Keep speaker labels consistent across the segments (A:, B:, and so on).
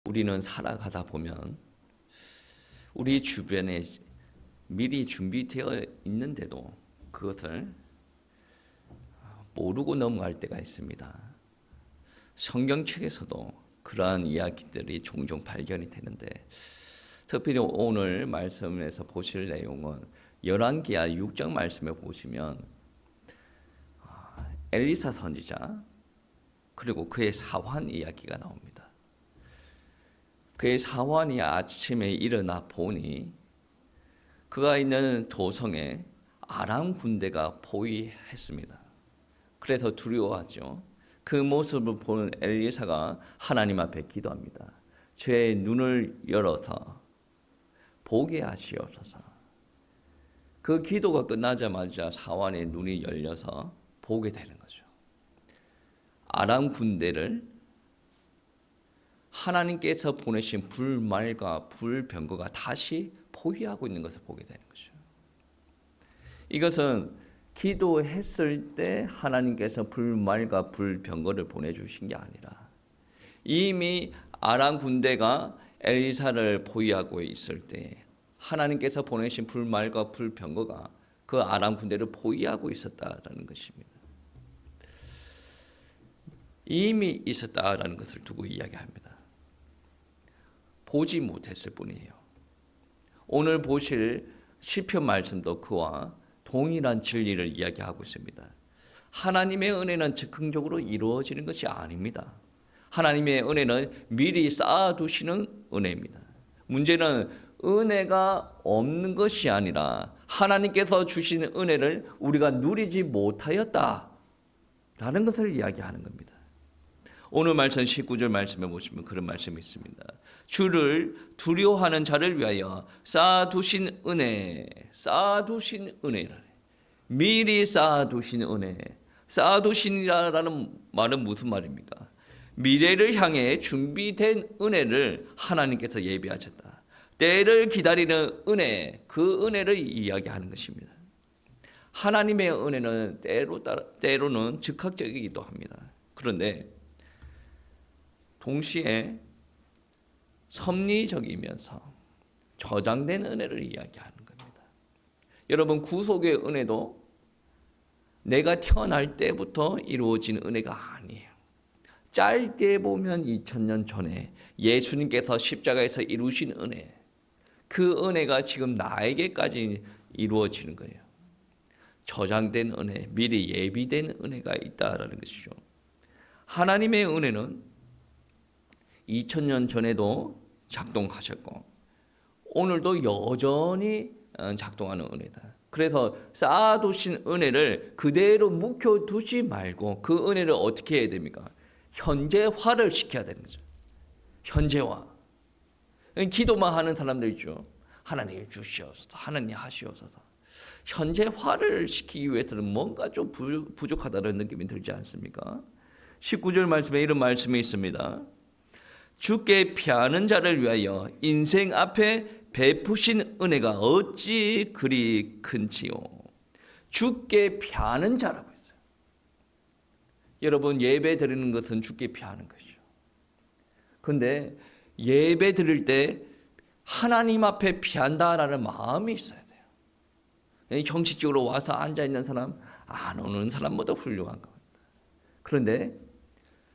A: 우리는 살아가다 보면 우리 주변에 미리 준비되어 있는데도 그것을 모르고 넘어갈 때가 있습니다. 성경책에서도 그러한 이야기들이 종종 발견이 되는데, 특별히 오늘 말씀에서 보실 내용은 열왕기하 6장 말씀에 보시면 엘리사 선지자 그리고 그의 사환 이야기가 나옵니다. 그의 사환이 아침에 일어나 보니 그가 있는 도성에 아람 군대가 포위했습니다. 그래서 두려워하죠. 그 모습을 보는 엘리사가 하나님 앞에 기도합니다. 제 눈을 열어서 보게 하시옵소서. 그 기도가 끝나자마자 사환의 눈이 열려서 보게 되는 거죠. 아람 군대를 하나님께서 보내신 불말과 불병거가 다시 포위하고 있는 것을 보게 되는 거죠. 이것은 기도했을 때 하나님께서 불말과 불병거를 보내주신 게 아니라 이미 아람 군대가 엘리사를 포위하고 있을 때 하나님께서 보내신 불말과 불병거가 그 아람 군대를 포위하고 있었다라는 것입니다. 이미 있었다라는 것을 두고 이야기합니다. 보지 못했을 뿐이에요. 오늘 보실 시편 말씀도 그와 동일한 진리를 이야기하고 있습니다. 하나님의 은혜는 즉흥적으로 이루어지는 것이 아닙니다. 하나님의 은혜는 미리 쌓아두시는 은혜입니다. 문제는 은혜가 없는 것이 아니라 하나님께서 주신 은혜를 우리가 누리지 못하였다라는 것을 이야기하는 겁니다. 오늘 말씀 19절 말씀에 보시면 그런 말씀이 있습니다. 주를 두려워하는 자를 위하여 쌓아두신 은혜, 쌓아두신 은혜를 미리 쌓아두신 은혜, 쌓아두신이라는 말은 무슨 말입니까? 미래를 향해 준비된 은혜를 하나님께서 예비하셨다. 때를 기다리는 은혜, 그 은혜를 이야기하는 것입니다. 하나님의 은혜는 때로는 즉각적이기도 합니다. 그런데 동시에 섭리적이면서 저장된 은혜를 이야기하는 겁니다. 여러분, 구속의 은혜도 내가 태어날 때부터 이루어진 은혜가 아니에요. 짧게 보면 2000년 전에 예수님께서 십자가에서 이루신 은혜, 그 은혜가 지금 나에게까지 이루어지는 거예요. 저장된 은혜, 미리 예비된 은혜가 있다라는 것이죠. 하나님의 은혜는 2000년 전에도 작동하셨고 오늘도 여전히 작동하는 은혜다. 그래서 쌓아두신 은혜를 그대로 묵혀두지 말고 그 은혜를 어떻게 해야 됩니까? 현재화를 시켜야 되는 거죠. 현재화. 기도만 하는 사람들 있죠. 하나님 주시옵소서, 하나님 하시옵소서. 현재화를 시키기 위해서는 뭔가 좀 부족하다는 느낌이 들지 않습니까? 19절 말씀에 이런 말씀이 있습니다. 주께 피하는 자를 위하여 인생 앞에 베푸신 은혜가 어찌 그리 큰지요. 주께 피하는 자라고 했어요. 여러분, 예배 드리는 것은 주께 피하는 것이죠. 그런데 예배 드릴 때 하나님 앞에 피한다라는 마음이 있어야 돼요. 형식적으로 와서 앉아있는 사람, 안 오는 사람보다 훌륭한 겁니다. 그런데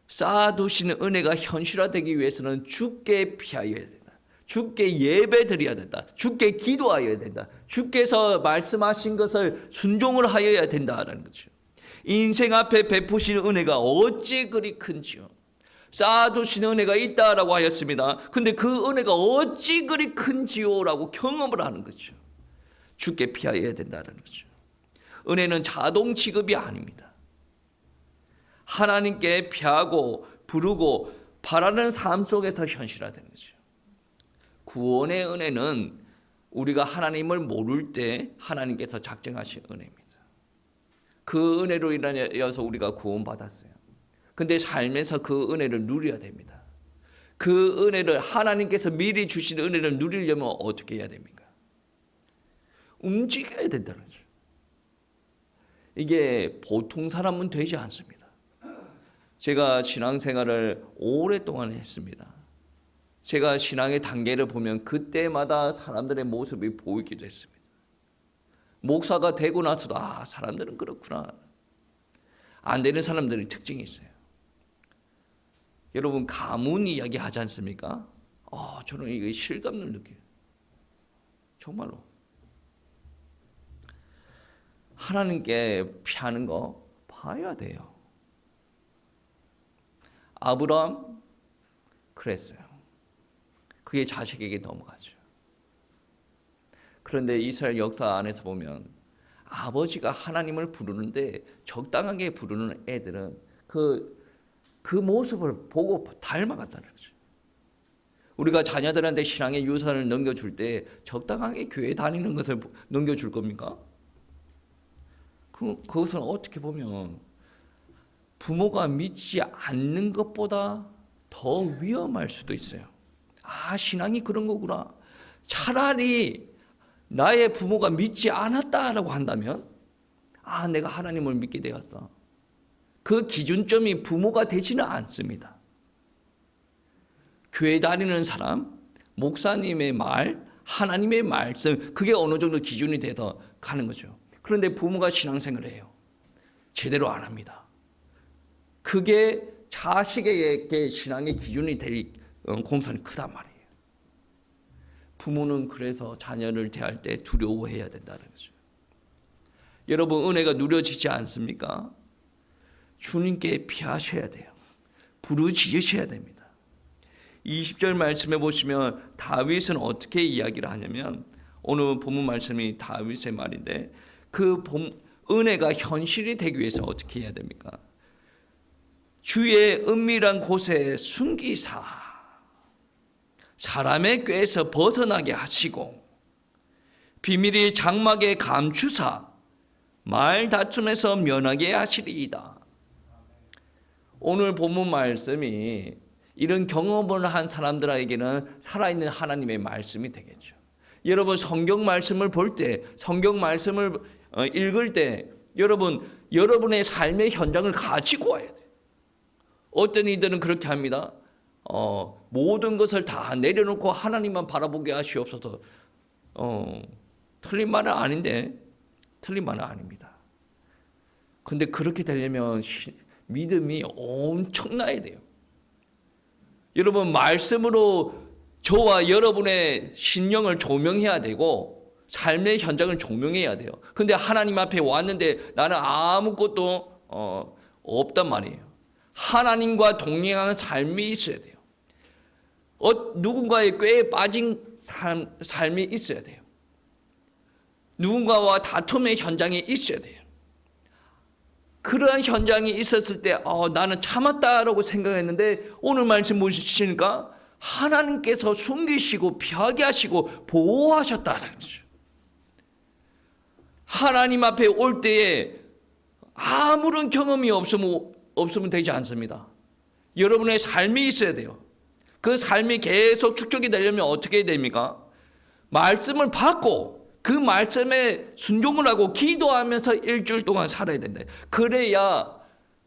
A: 쌓아두시는 은혜가 현실화되기 위해서는 주께 피하여야 된다. 주께 예배 드려야 된다. 주께 기도하여야 된다. 주께서 말씀하신 것을 순종을 하여야 된다라는 거죠. 인생 앞에 베푸시는 은혜가 어찌 그리 큰지요. 쌓아두시는 은혜가 있다라고 하였습니다. 근데 그 은혜가 어찌 그리 큰지요라고 경험을 하는 거죠. 주께 피하여야 된다는 거죠. 은혜는 자동 지급이 아닙니다. 하나님께 피하고 부르고 바라는 삶 속에서 현실화되는 거죠. 구원의 은혜는 우리가 하나님을 모를 때 하나님께서 작정하신 은혜입니다. 그 은혜로 인하여서 우리가 구원받았어요. 근데 삶에서 그 은혜를 누려야 됩니다. 그 은혜를 하나님께서 미리 주신 은혜를 누리려면 어떻게 해야 됩니까? 움직여야 된다는 거죠. 이게 보통 사람은 되지 않습니다. 제가 신앙생활을 오랫동안 했습니다. 제가 신앙의 단계를 보면 그때마다 사람들의 모습이 보이기도 했습니다. 목사가 되고 나서도 사람들은 그렇구나. 안 되는 사람들의 특징이 있어요. 여러분 가문 이야기 하지 않습니까? 저는 이게 실감을 느껴요. 정말로. 하나님께 피하는 거 봐야 돼요. 아브라함 그랬어요. 그게 자식에게 넘어가죠. 그런데 이스라엘 역사 안에서 보면 아버지가 하나님을 부르는데 적당하게 부르는 애들은 그 모습을 보고 닮아갔다는 거죠. 우리가 자녀들한테 신앙의 유산을 넘겨줄 때 적당하게 교회 다니는 것을 넘겨줄 겁니까? 그것은 어떻게 보면 부모가 믿지 않는 것보다 더 위험할 수도 있어요. 신앙이 그런 거구나. 차라리 나의 부모가 믿지 않았다라고 한다면 내가 하나님을 믿게 되었어. 그 기준점이 부모가 되지는 않습니다. 교회 다니는 사람, 목사님의 말, 하나님의 말씀, 그게 어느 정도 기준이 돼서 가는 거죠. 그런데 부모가 신앙생활을 해요. 제대로 안 합니다. 그게 자식에게 신앙의 기준이 될 공산이 크단 말이에요. 부모는 그래서 자녀를 대할 때 두려워해야 된다는 거죠. 여러분 은혜가 누려지지 않습니까? 주님께 피하셔야 돼요. 부르짖으셔야 됩니다. 20절 말씀에 보시면 다윗은 어떻게 이야기를 하냐면 오늘 본문 말씀이 다윗의 말인데 은혜가 현실이 되기 위해서 어떻게 해야 됩니까? 주의 은밀한 곳에 숨기사 사람의 꾀에서 벗어나게 하시고 비밀이 장막에 감추사 말 다툼에서 면하게 하시리이다. 오늘 본문 말씀이 이런 경험을 한 사람들에게는 살아있는 하나님의 말씀이 되겠죠. 여러분 성경 말씀을 볼 때, 성경 말씀을 읽을 때 여러분의 삶의 현장을 가지고 와야 돼요. 어떤 이들은 그렇게 합니다. 모든 것을 다 내려놓고 하나님만 바라보게 하시옵소서. 틀린 말은 아닌데 틀린 말은 아닙니다. 근데 그렇게 되려면 믿음이 엄청나야 돼요. 여러분 말씀으로 저와 여러분의 심령을 조명해야 되고 삶의 현장을 조명해야 돼요. 근데 하나님 앞에 왔는데 나는 아무것도 없단 말이에요. 하나님과 동행하는 삶이 있어야 돼요. 누군가의 꾀에 빠진 삶이 있어야 돼요. 누군가와 다툼의 현장이 있어야 돼요. 그러한 현장이 있었을 때 나는 참았다라고 생각했는데 오늘 말씀 보시니까 하나님께서 숨기시고 피하게 하시고 보호하셨다는 거죠. 하나님 앞에 올 때에 아무런 경험이 없으면 되지 않습니다. 여러분의 삶이 있어야 돼요. 그 삶이 계속 축적이 되려면 어떻게 됩니까? 말씀을 받고 그 말씀에 순종을 하고 기도하면서 일주일 동안 살아야 된다. 그래야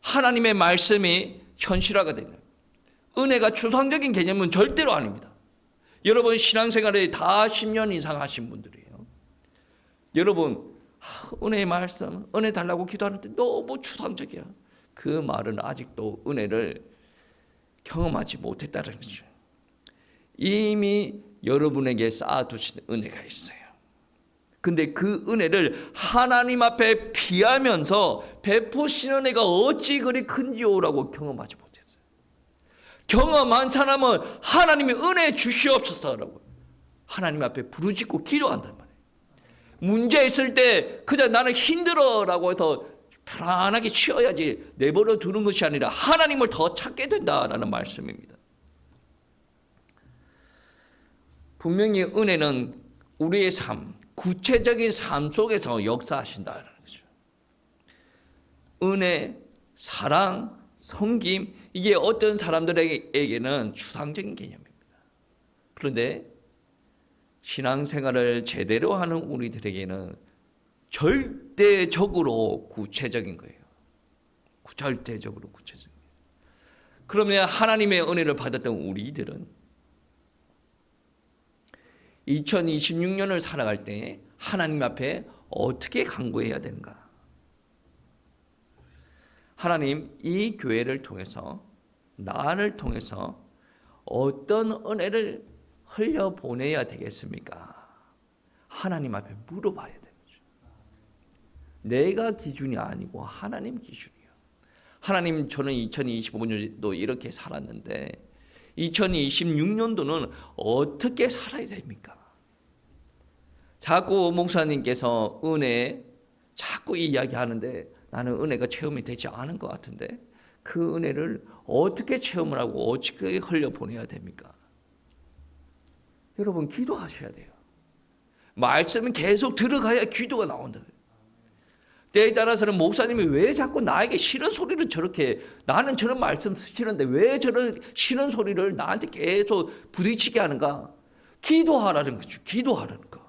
A: 하나님의 말씀이 현실화가 된다. 은혜가 추상적인 개념은 절대로 아닙니다. 여러분 신앙생활에 다 10년 이상 하신 분들이에요. 여러분 은혜의 말씀, 은혜 달라고 기도하는데 너무 추상적이야. 그 말은 아직도 은혜를 경험하지 못했다는 거죠. 이미 여러분에게 쌓아두신 은혜가 있어요. 근데 그 은혜를 하나님 앞에 피하면서 베푸신 은혜가 어찌 그리 큰지요라고 경험하지 못했어요. 경험한 사람은 하나님이 은혜 주시옵소서라고 하나님 앞에 부르짖고 기도한단 말이에요. 문제 있을 때 그저 나는 힘들어라고 해서 편안하게 쉬어야지 내버려 두는 것이 아니라 하나님을 더 찾게 된다라는 말씀입니다. 분명히 은혜는 우리의 삶, 구체적인 삶 속에서 역사하신다는 거죠. 은혜, 사랑, 섬김 이게 어떤 사람들에게는 추상적인 개념입니다. 그런데 신앙생활을 제대로 하는 우리들에게는 절대적으로 구체적인 거예요. 절대적으로 구체적인 거예요. 그러면 하나님의 은혜를 받았던 우리들은 2026년을 살아갈 때 하나님 앞에 어떻게 간구해야 되는가? 하나님, 이 교회를 통해서, 나를 통해서 어떤 은혜를 흘려보내야 되겠습니까? 하나님 앞에 물어봐야 되는 거죠. 내가 기준이 아니고 하나님 기준이에요. 하나님, 저는 2025년도 이렇게 살았는데 2026년도는 어떻게 살아야 됩니까? 자꾸 목사님께서 은혜 자꾸 이야기하는데 나는 은혜가 체험이 되지 않은 것 같은데 그 은혜를 어떻게 체험을 하고 어떻게 흘려보내야 됩니까? 여러분, 기도하셔야 돼요. 말씀은 계속 들어가야 기도가 나온다. 때에 따라서는 목사님이 왜 자꾸 나에게 싫은 소리를 저렇게, 나는 저런 말씀 쓰시는데 왜 저런 싫은 소리를 나한테 계속 부딪히게 하는가? 기도하라는 거죠. 기도하라는 거.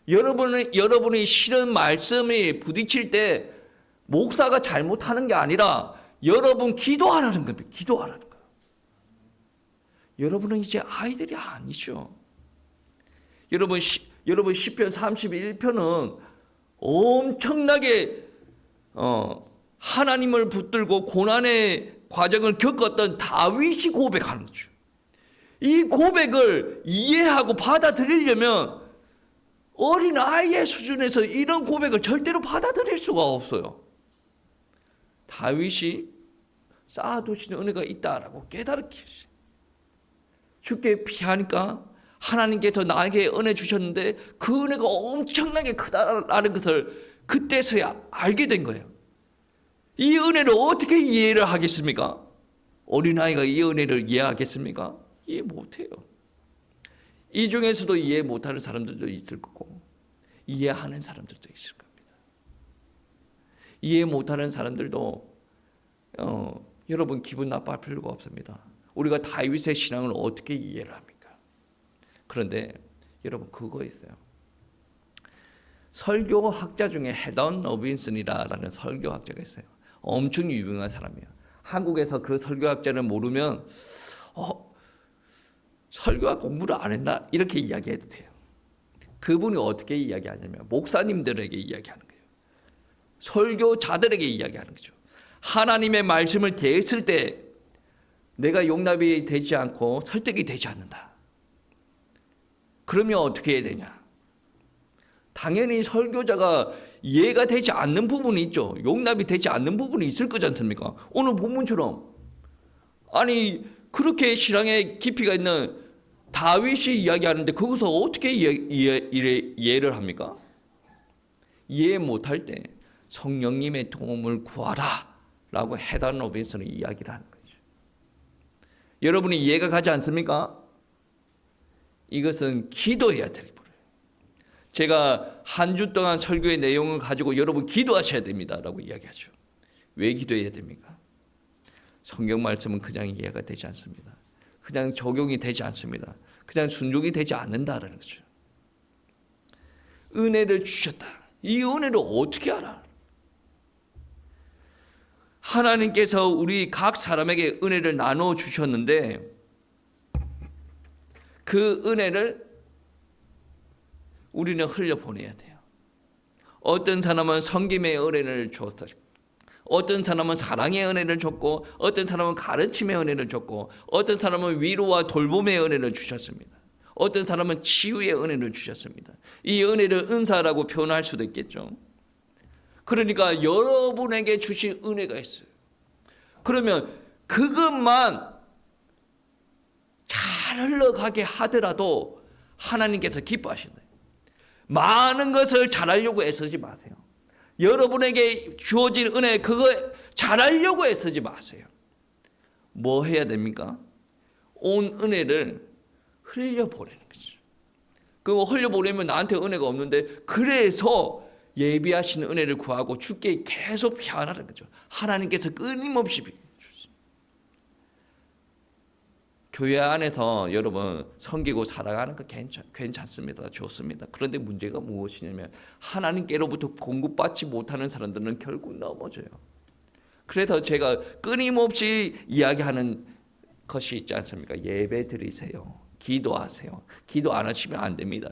A: 여러분이 싫은 말씀이 부딪힐 때 목사가 잘못하는 게 아니라 여러분 기도하라는 겁니다. 기도하라는 거. 여러분은 이제 아이들이 아니죠. 여러분 시편 31편은 엄청나게 하나님을 붙들고 고난의 과정을 겪었던 다윗이 고백하는 거죠. 이 고백을 이해하고 받아들이려면 어린 아이의 수준에서 이런 고백을 절대로 받아들일 수가 없어요. 다윗이 쌓아두신 은혜가 있다라고 깨달았기, 주께 피하니까 하나님께서 나에게 은혜 주셨는데 그 은혜가 엄청나게 크다라는 것을 그때서야 알게 된 거예요. 이 은혜를 어떻게 이해를 하겠습니까? 어린아이가 이 은혜를 이해하겠습니까? 이해 못해요. 이 중에서도 이해 못하는 사람들도 있을 거고 이해하는 사람들도 있을 겁니다. 이해 못하는 사람들도 여러분 기분 나빠할 필요가 없습니다. 우리가 다윗의 신앙을 어떻게 이해를 합니까? 그런데 여러분 그거 있어요. 설교학자 중에 헤던 로빈슨이라는 설교학자가 있어요. 엄청 유명한 사람이에요. 한국에서 그 설교학자를 모르면 설교학 공부를 안 했나? 이렇게 이야기해도 돼요. 그분이 어떻게 이야기하냐면 목사님들에게 이야기하는 거예요. 설교자들에게 이야기하는 거죠. 하나님의 말씀을 대했을 때 내가 용납이 되지 않고 설득이 되지 않는다. 그러면 어떻게 해야 되냐? 당연히 설교자가 이해가 되지 않는 부분이 있죠. 용납이 되지 않는 부분이 있을 거지 않습니까? 오늘 본문처럼 아니 그렇게 신앙의 깊이가 있는 다윗이 이야기하는데 거기서 어떻게 이해를 합니까? 이해 못할 때 성령님의 도움을 구하라 라고 헤던 로빈슨이 이야기를 하는 거죠. 여러분이 이해가 가지 않습니까? 이것은 기도해야 될 부분이에요. 제가 한 주 동안 설교의 내용을 가지고 여러분 기도하셔야 됩니다 라고 이야기하죠. 왜 기도해야 됩니까? 성경 말씀은 그냥 이해가 되지 않습니다. 그냥 적용이 되지 않습니다. 그냥 순종이 되지 않는다라는 거죠. 은혜를 주셨다. 이 은혜를 어떻게 알아? 하나님께서 우리 각 사람에게 은혜를 나눠 주셨는데 그 은혜를 우리는 흘려보내야 돼요. 어떤 사람은 섬김의 은혜를 줬어요. 어떤 사람은 사랑의 은혜를 줬고 어떤 사람은 가르침의 은혜를 줬고 어떤 사람은 위로와 돌봄의 은혜를 주셨습니다. 어떤 사람은 치유의 은혜를 주셨습니다. 이 은혜를 은사라고 표현할 수도 있겠죠. 그러니까 여러분에게 주신 은혜가 있어요. 그러면 그것만 잘 흘러가게 하더라도 하나님께서 기뻐하신다. 많은 것을 잘하려고 애쓰지 마세요. 여러분에게 주어진 은혜 그거 잘하려고 애쓰지 마세요. 뭐 해야 됩니까? 온 은혜를 흘려보내는 거죠. 그거 흘려보내면 나한테 은혜가 없는데 그래서 예비하신 은혜를 구하고 주께 계속 피하라는 거죠. 하나님께서 끊임없이 주십니다. 교회 안에서 여러분 섬기고 살아가는 거 괜찮습니다. 좋습니다. 그런데 문제가 무엇이냐면 하나님께로부터 공급받지 못하는 사람들은 결국 넘어져요. 그래서 제가 끊임없이 이야기하는 것이 있지 않습니까? 예배 드리세요. 기도하세요. 기도 안 하시면 안 됩니다.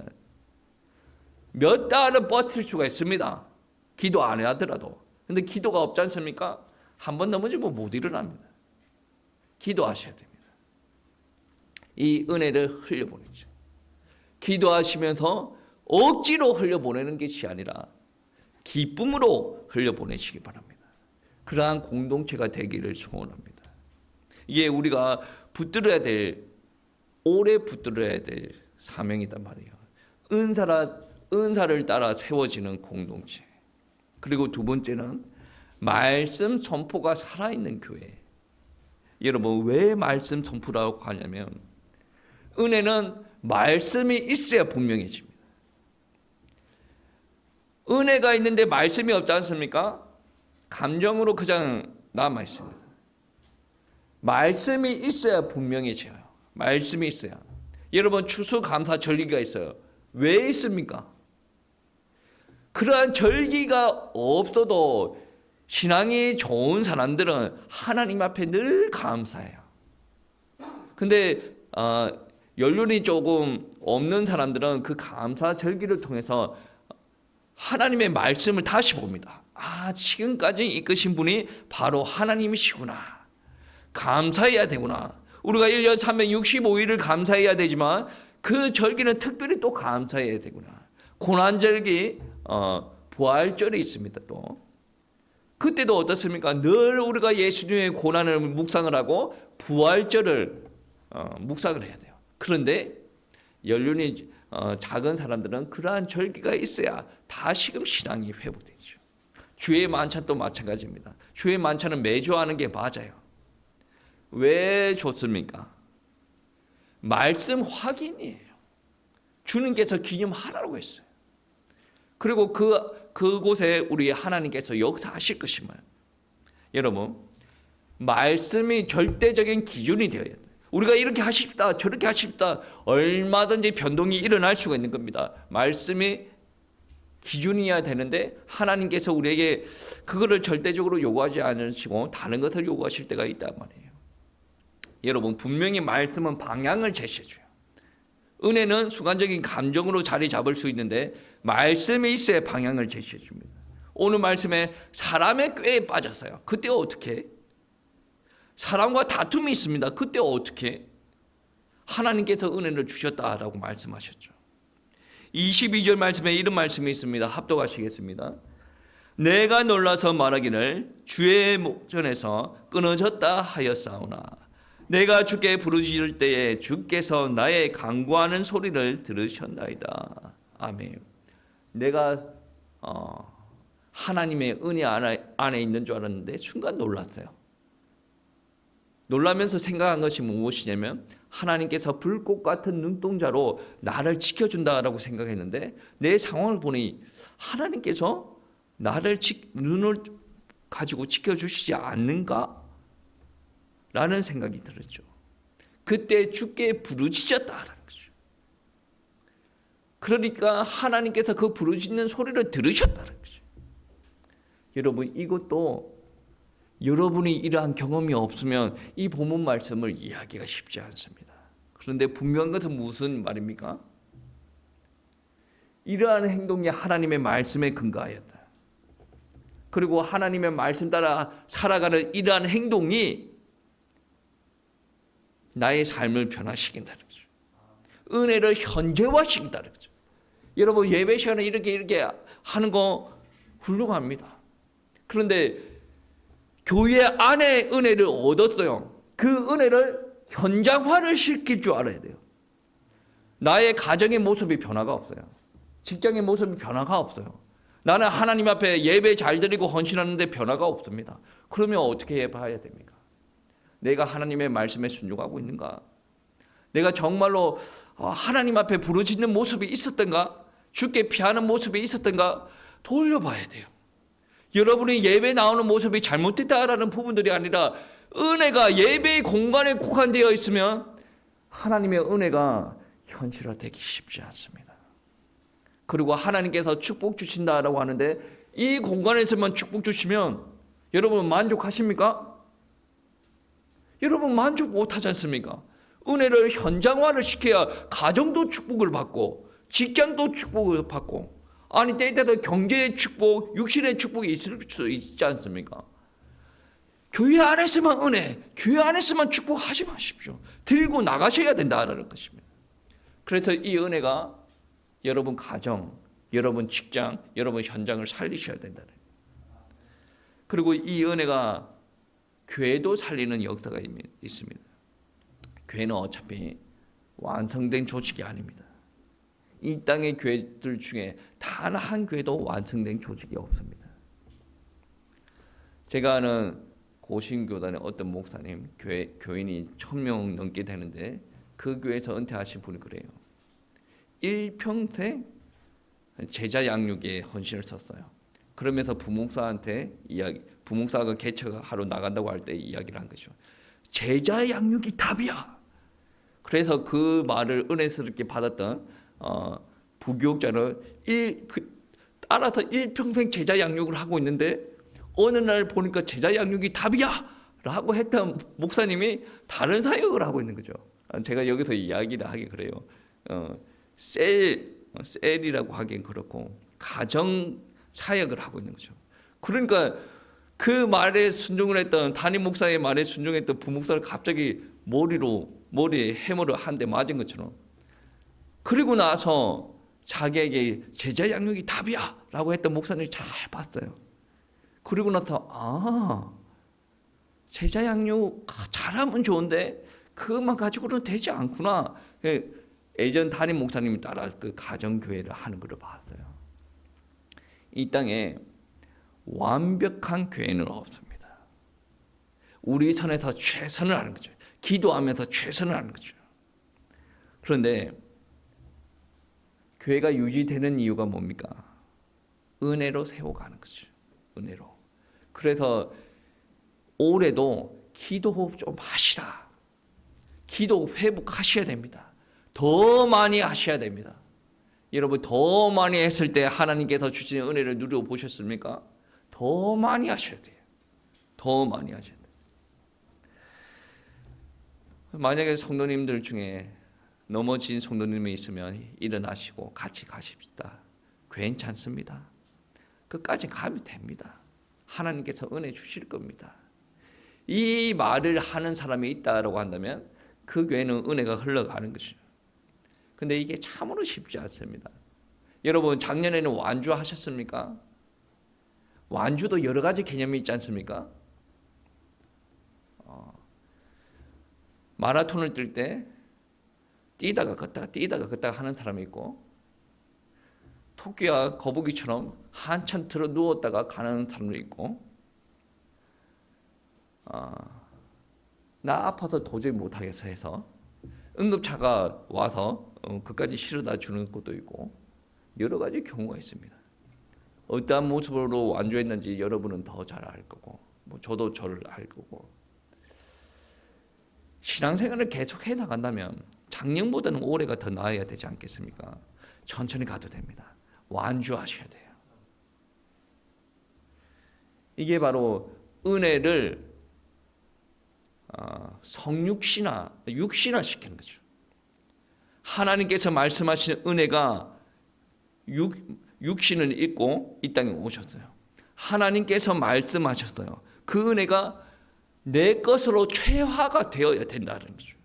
A: 몇 달은 버틸 수가 있습니다. 기도 안 하더라도. 근데 기도가 없지 않습니까? 한 번 넘어지면 못 일어납니다. 기도하셔야 됩니다. 이 은혜를 흘려보내죠. 기도하시면서 억지로 흘려보내는 것이 아니라 기쁨으로 흘려보내시기 바랍니다. 그러한 공동체가 되기를 소원합니다. 이게 우리가 붙들어야 될, 오래 붙들어야 될 사명이단 말이에요. 은사를 따라 세워지는 공동체. 그리고 두 번째는 말씀 선포가 살아있는 교회. 여러분, 왜 말씀 선포라고 하냐면 은혜는 말씀이 있어야 분명해집니다. 은혜가 있는데 말씀이 없지 않습니까? 감정으로 그냥 남아 있습니다. 말씀이 있어야 분명해져요. 말씀이 있어야. 여러분, 추수감사 절기가 있어요. 왜 있습니까? 그러한 절기가 없어도 신앙이 좋은 사람들은 하나님 앞에 늘 감사해요. 근데 연륜이 조금 없는 사람들은 그 감사 절기를 통해서 하나님의 말씀을 다시 봅니다. 지금까지 이끄신 분이 바로 하나님이시구나. 감사해야 되구나. 우리가 1년 365일을 감사해야 되지만 그 절기는 특별히 또 감사해야 되구나. 고난절기, 부활절이 있습니다. 또 그때도 어떻습니까? 늘 우리가 예수님의 고난을 묵상을 하고 부활절을 묵상을 해야 돼요. 그런데 연륜이 작은 사람들은 그러한 절기가 있어야 다시금 신앙이 회복되죠. 주의 만찬도 마찬가지입니다. 주의 만찬은 매주 하는 게 맞아요. 왜 좋습니까? 말씀 확인이에요. 주님께서 기념하라고 했어요. 그리고 그곳에 우리 하나님께서 역사하실 것임을. 여러분, 말씀이 절대적인 기준이 되어야 돼요. 우리가 이렇게 하십시다, 저렇게 하십시다, 얼마든지 변동이 일어날 수가 있는 겁니다. 말씀이 기준이어야 되는데 하나님께서 우리에게 그거를 절대적으로 요구하지 않으시고 다른 것을 요구하실 때가 있단 말이에요. 여러분, 분명히 말씀은 방향을 제시해줘요. 은혜는 순간적인 감정으로 자리 잡을 수 있는데 말씀이 있어야 방향을 제시해 줍니다. 오늘 말씀에 사람의 꾀에 빠졌어요. 그때 어떻게? 사람과 다툼이 있습니다. 그때 어떻게? 하나님께서 은혜를 주셨다라고 말씀하셨죠. 22절 말씀에 이런 말씀이 있습니다. 합독하시겠습니다. 내가 놀라서 말하기를 주의 목전에서 끊어졌다 하였사오나 내가 주께 부르짖을 때에 주께서 나의 간구하는 소리를 들으셨나이다. 아멘. 내가 하나님의 은혜 안에 있는 줄 알았는데 순간 놀랐어요. 놀라면서 생각한 것이 무엇이냐면 하나님께서 불꽃 같은 눈동자로 나를 지켜준다라고 생각했는데 내 상황을 보니 하나님께서 나를 눈을 가지고 지켜주시지 않는가? 라는 생각이 들었죠. 그때 주께 부르짖었다라는 거죠. 그러니까 하나님께서 그 부르짖는 소리를 들으셨다는 거죠. 여러분, 이것도 여러분이 이러한 경험이 없으면 이 본문 말씀을 이해하기가 쉽지 않습니다. 그런데 분명한 것은 무슨 말입니까? 이러한 행동이 하나님의 말씀에 근거하였다. 그리고 하나님의 말씀 따라 살아가는 이러한 행동이 나의 삶을 변화시킨다는 거죠. 은혜를 현재화시킨다는 거죠. 여러분, 예배 시간에 이렇게 하는 거 훌륭합니다. 그런데 교회 안에 은혜를 얻었어요. 그 은혜를 현장화를 시킬 줄 알아야 돼요. 나의 가정의 모습이 변화가 없어요. 직장의 모습이 변화가 없어요. 나는 하나님 앞에 예배 잘 드리고 헌신하는데 변화가 없습니다. 그러면 어떻게 예배해야 됩니까? 내가 하나님의 말씀에 순종하고 있는가? 내가 정말로 하나님 앞에 부르짖는 모습이 있었던가? 주께 피하는 모습이 있었던가? 돌려봐야 돼요. 여러분이 예배 나오는 모습이 잘못됐다라는 부분들이 아니라 은혜가 예배의 공간에 국한되어 있으면 하나님의 은혜가 현실화되기 쉽지 않습니다. 그리고 하나님께서 축복 주신다라고 하는데 이 공간에서만 축복 주시면 여러분 만족하십니까? 여러분 만족 못하지 않습니까? 은혜를 현장화를 시켜야 가정도 축복을 받고 직장도 축복을 받고 아니 때때로 경제의 축복, 육신의 축복이 있을 수 있지 않습니까? 교회 안에서만 은혜, 교회 안에서만 축복하지 마십시오. 들고 나가셔야 된다는 것입니다. 그래서 이 은혜가 여러분 가정, 여러분 직장, 여러분 현장을 살리셔야 된다는 거예요. 그리고 이 은혜가 교회도 살리는 역사가 있습니다. 교회는 어차피 완성된 조직이 아닙니다. 이 땅의 교회들 중에 단 한 교회도 완성된 조직이 없습니다. 제가 아는 고신교단의 어떤 목사님, 교인이 1000명 넘게 되는데 그 교회에서 은퇴하신 분이 그래요. 일평생 제자 양육에 헌신을 썼어요. 그러면서 부목사가 개척하러 나간다고 할 때 이야기를 한 거죠. 제자 양육이 답이야. 그래서 그 말을 은혜스럽게 받았던 부교육자는 따라서 일평생 제자 양육을 하고 있는데 어느 날 보니까 제자 양육이 답이야 라고 했던 목사님이 다른 사역을 하고 있는 거죠. 제가 여기서 이야기를 하기 그래요. 셀이라고 하기엔 그렇고 가정 사역을 하고 있는 거죠. 그러니까 그 말에 순종을 했던 담임 목사의 말에 순종했던 부목사를 갑자기 머리에 해머를 한 대 맞은 것처럼 그리고 나서 자기에게 제자 양육이 답이야 라고 했던 목사님이 잘 봤어요. 그리고 나서 제자 양육 잘하면 좋은데 그것만 가지고는 되지 않구나. 예전 담임 목사님이 따라 그 가정교회를 하는 걸 봤어요. 이 땅에 완벽한 교회는 없습니다. 우리 선에서 최선을 하는 거죠. 기도하면서 최선을 하는 거죠. 그런데 교회가 유지되는 이유가 뭡니까? 은혜로 세워가는 거죠. 은혜로. 그래서 올해도 기도 좀 하시라. 기도 회복하셔야 됩니다. 더 많이 하셔야 됩니다. 여러분 더 많이 했을 때 하나님께서 주시는 은혜를 누려보셨습니까? 더 많이 하셔야 돼요. 더 많이 하셔야 돼요. 만약에 성도님들 중에 넘어진 성도님이 있으면 일어나시고 같이 가십시다. 괜찮습니다. 끝까지 가면 됩니다. 하나님께서 은혜 주실 겁니다. 이 말을 하는 사람이 있다라고 한다면 그 교회는 은혜가 흘러가는 것이죠. 근데 이게 참으로 쉽지 않습니다. 여러분 작년에는 완주 하셨습니까? 완주도 여러 가지 개념이 있지 않습니까? 마라톤을 뛸 때 뛰다가 걷다가 하는 사람이 있고 토끼와 거북이처럼 한참 들어 누웠다가 가는 사람도 있고 나 아파서 도저히 못하겠어 해서 응급차가 와서 그까지 실어다 주는 것도 있고 여러 가지 경우가 있습니다. 어떠한 모습으로 완주했는지 여러분은 더 잘 알 거고 저도 저를 알 거고 신앙생활을 계속 해 나간다면 작년보다는 올해가 더 나아야 되지 않겠습니까? 천천히 가도 됩니다. 완주하셔야 돼요. 이게 바로 은혜를 육신화 시키는 거죠. 하나님께서 말씀하시는 은혜가 육신을 입고 이 땅에 오셨어요. 하나님께서 말씀하셨어요. 그 은혜가 내 것으로 최화가 되어야 된다는 거죠.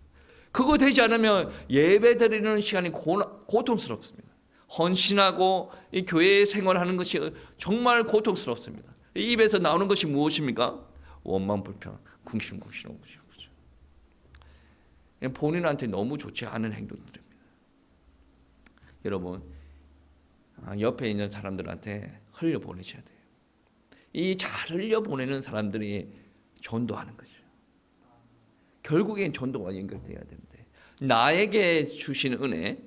A: 그거 되지 않으면 예배 드리는 시간이 고통스럽습니다. 헌신하고 이 교회 생활하는 것이 정말 고통스럽습니다. 입에서 나오는 것이 무엇입니까? 원망, 불평, 궁시렁궁시렁 거죠. 본인한테 너무 좋지 않은 행동들입니다. 여러분 옆에 있는 사람들한테 흘려보내셔야 돼요. 이 잘 흘려보내는 사람들이 전도하는 거죠. 결국엔 전도가 연결돼야 되는데 나에게 주신 은혜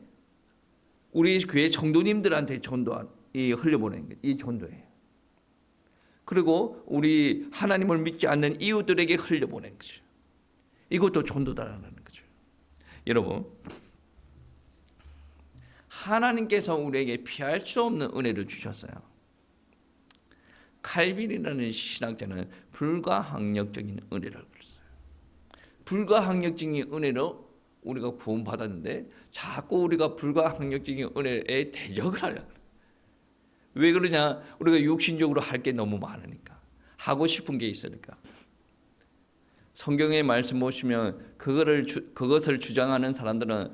A: 우리 교회 성도님들한테 흘려보내는 게 이 전도예요. 그리고 우리 하나님을 믿지 않는 이웃들에게 흘려보내는 거죠. 이것도 전도다라는 거죠. 여러분 하나님께서 우리에게 피할 수 없는 은혜를 주셨어요. 칼빈이라는 신학자는 불가항력적인 은혜라고 그랬어요. 불가항력적인 은혜로 우리가 구원받았는데 자꾸 우리가 불가항력적인 은혜에 대적을 하려고 그래. 왜 그러냐? 우리가 육신적으로 할 게 너무 많으니까, 하고 싶은 게 있으니까. 성경의 말씀 보시면 그것을 주장하는 사람들은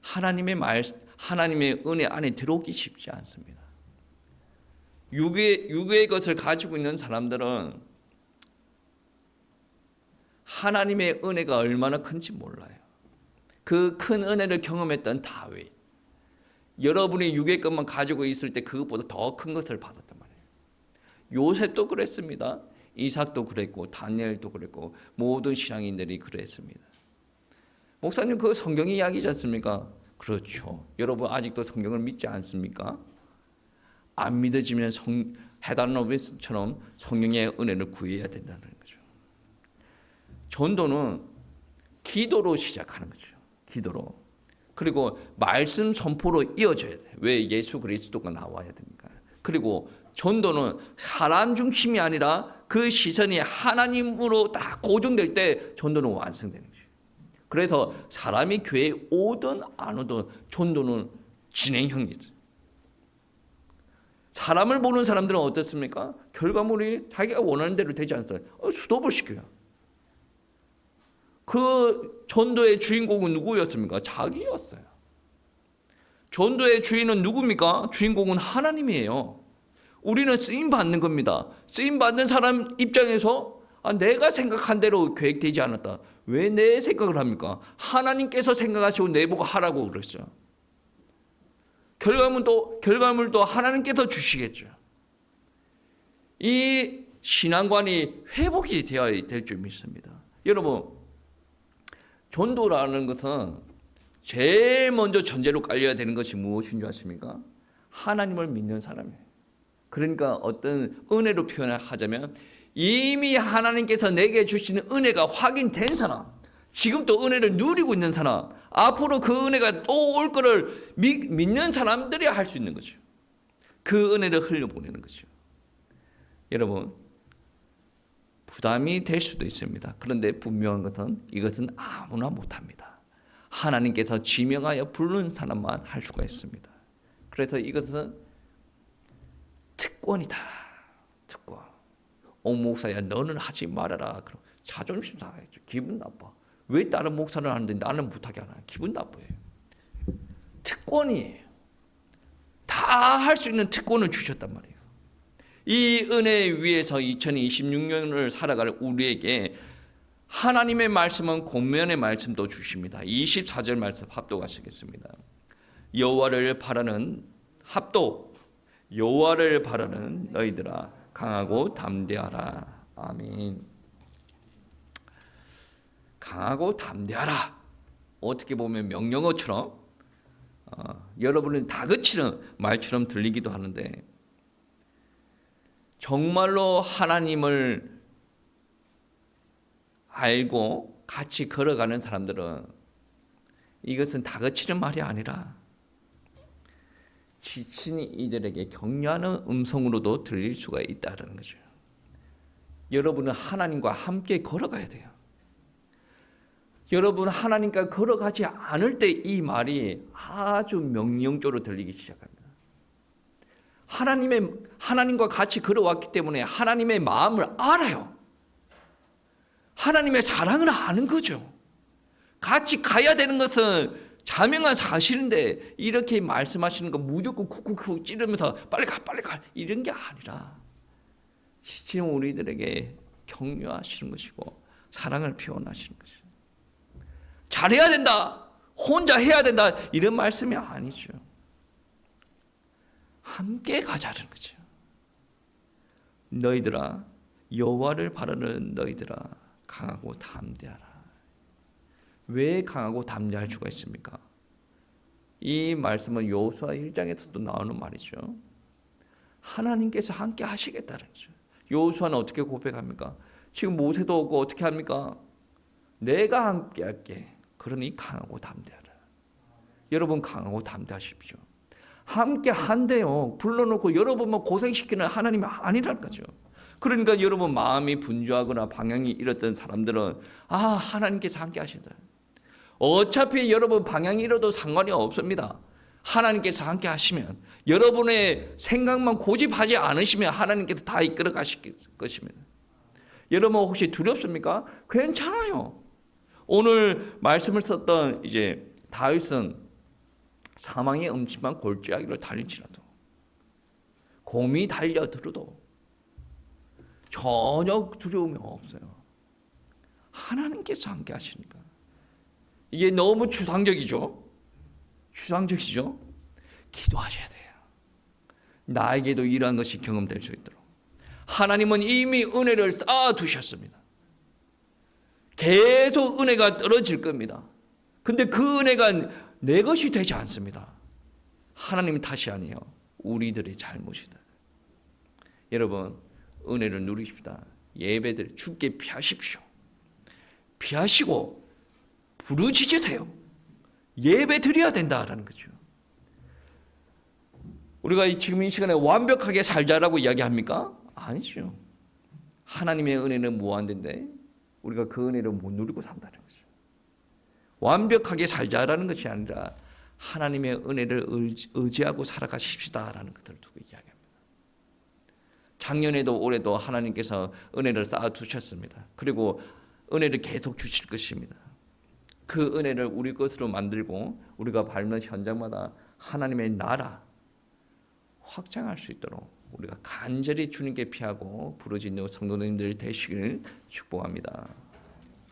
A: 하나님의 은혜 안에 들어오기 쉽지 않습니다. 육의 것을 가지고 있는 사람들은 하나님의 은혜가 얼마나 큰지 몰라요. 그 큰 은혜를 경험했던 다윗, 여러분이 육의 것만 가지고 있을 때 그것보다 더 큰 것을 받았단 말이에요. 요셉도 그랬습니다. 이삭도 그랬고 다니엘도 그랬고 모든 신앙인들이 그랬습니다. 목사님, 그 성경의 이야기지 않습니까? 그렇죠. 여러분 아직도 성경을 믿지 않습니까? 안 믿어지면 헤다노비스처럼 성령의 은혜를 구해야 된다는 거죠. 전도는 기도로 시작하는 거죠. 기도로. 그리고 말씀 선포로 이어져야 돼요. 왜? 예수 그리스도가 나와야 되니까. 그리고 전도는 사람 중심이 아니라 그 시선이 하나님으로 딱 고정될 때 전도는 완성되는 거죠. 그래서 사람이 교회에 오든 안 오든 전도는 진행형이죠. 사람을 보는 사람들은 어떻습니까? 결과물이 자기가 원하는 대로 되지 않아요. 스톱을 시켜요. 그 전도의 주인공은 누구였습니까? 자기였어요. 전도의 주인은 누굽니까? 주인공은 하나님이에요. 우리는 쓰임 받는 겁니다. 쓰임 받는 사람 입장에서 내가 생각한 대로 계획되지 않았다. 왜 내 생각을 합니까? 하나님께서 생각하시고 내보고 하라고 그랬어요. 결과물도 하나님께서 주시겠죠. 이 신앙관이 회복이 되어야 될 줄 믿습니다. 여러분, 전도라는 것은 제일 먼저 전제로 깔려야 되는 것이 무엇인 줄 아십니까? 하나님을 믿는 사람이에요. 그러니까 어떤 은혜로 표현하자면 이미 하나님께서 내게 주시는 은혜가 확인된 사람, 지금 또 은혜를 누리고 있는 사람, 앞으로 그 은혜가 또 올 거를 믿는 사람들이 할 수 있는 거죠. 그 은혜를 흘려보내는 거죠. 여러분, 부담이 될 수도 있습니다. 그런데 분명한 것은 이것은 아무나 못합니다. 하나님께서 지명하여 부른 사람만 할 수가 있습니다. 그래서 이것은 특권이다. 특권. 목사야, 너는 하지 말아라. 그럼 자존심 상하겠죠. 기분 나빠. 왜 다른 목사를 하는데 나는 못하게 하나? 기분 나빠요. 특권이에요. 다 할 수 있는 특권을 주셨단 말이에요. 이 은혜 위에서 2026년을 살아갈 우리에게 하나님의 말씀은 권면의 말씀도 주십니다. 24절 말씀 합독하시겠습니다. 여호와를 바라는 여호와를 바라는 너희들아 강하고 담대하라. 아멘. 강하고 담대하라. 어떻게 보면 명령어처럼 여러분은 다그치는 말처럼 들리기도 하는데, 정말로 하나님을 알고 같이 걸어가는 사람들은 이것은 다그치는 말이 아니라 지친 이들에게 격려하는 음성으로도 들릴 수가 있다는 거죠. 여러분은 하나님과 함께 걸어가야 돼요. 여러분 하나님과 걸어가지 않을 때 이 말이 아주 명령조로 들리기 시작합니다. 하나님과 같이 걸어왔기 때문에 하나님의 마음을 알아요. 하나님의 사랑을 아는 거죠. 같이 가야 되는 것은 자명한 사실인데 이렇게 말씀하시는 거 무조건 쿡쿡쿡 찌르면서 빨리 가 이런 게 아니라 지친 우리들에게 격려하시는 것이고 사랑을 표현하시는 것이죠. 잘해야 된다, 혼자 해야 된다 이런 말씀이 아니죠. 함께 가자는 거죠. 너희들아, 여호와를 바라는 너희들아 강하고 담대하라. 왜 강하고 담대할 수가 있습니까? 이 말씀은 여호수아 1장에서도 나오는 말이죠. 하나님께서 함께 하시겠다는 거죠. 여호수아는 어떻게 고백합니까? 지금 모세도 없고 어떻게 합니까? 내가 함께 할게. 그러니 강하고 담대하라. 여러분 강하고 담대하십시오. 함께 한대요. 불러놓고 여러분만 고생시키는 하나님이 아니라는 거죠. 그러니까 여러분 마음이 분주하거나 방향이 잃었던 사람들은 하나님께서 함께 하신다. 어차피 여러분 방향이 잃어도 상관이 없습니다. 하나님께서 함께 하시면, 여러분의 생각만 고집하지 않으시면 하나님께서 다 이끌어 가실 것입니다. 여러분 혹시 두렵습니까? 괜찮아요. 오늘 말씀을 썼던 이제 다윗은 사망의 음침한 골짜기를 달릴지라도, 곰이 달려들어도 전혀 두려움이 없어요. 하나님께서 함께 하시니까. 이게 너무 추상적이죠? 추상적이죠? 기도하셔야 돼요. 나에게도 이러한 것이 경험될 수 있도록. 하나님은 이미 은혜를 쌓아두셨습니다. 계속 은혜가 떨어질 겁니다. 근데 그 은혜가 내 것이 되지 않습니다. 하나님 탓이 아니에요. 우리들의 잘못이다. 여러분, 은혜를 누리십시다. 예배들 주께 피하십시오. 피하시고 부르짖으세요. 예배 드려야 된다라는 거죠. 우리가 지금 이 시간에 완벽하게 살자라고 이야기합니까? 아니죠. 하나님의 은혜는 무한대인데 우리가 그 은혜를 못 누리고 산다는 거죠. 완벽하게 살자라는 것이 아니라 하나님의 은혜를 의지하고 살아가십시다라는 것들을 두고 이야기합니다. 작년에도 올해도 하나님께서 은혜를 쌓아두셨습니다. 그리고 은혜를 계속 주실 것입니다. 그 은혜를 우리 것으로 만들고 우리가 밟는 현장마다 하나님의 나라 확장할 수 있도록 우리가 간절히 주님께 피하고 부르짖는 성도님들 되시기를 축복합니다.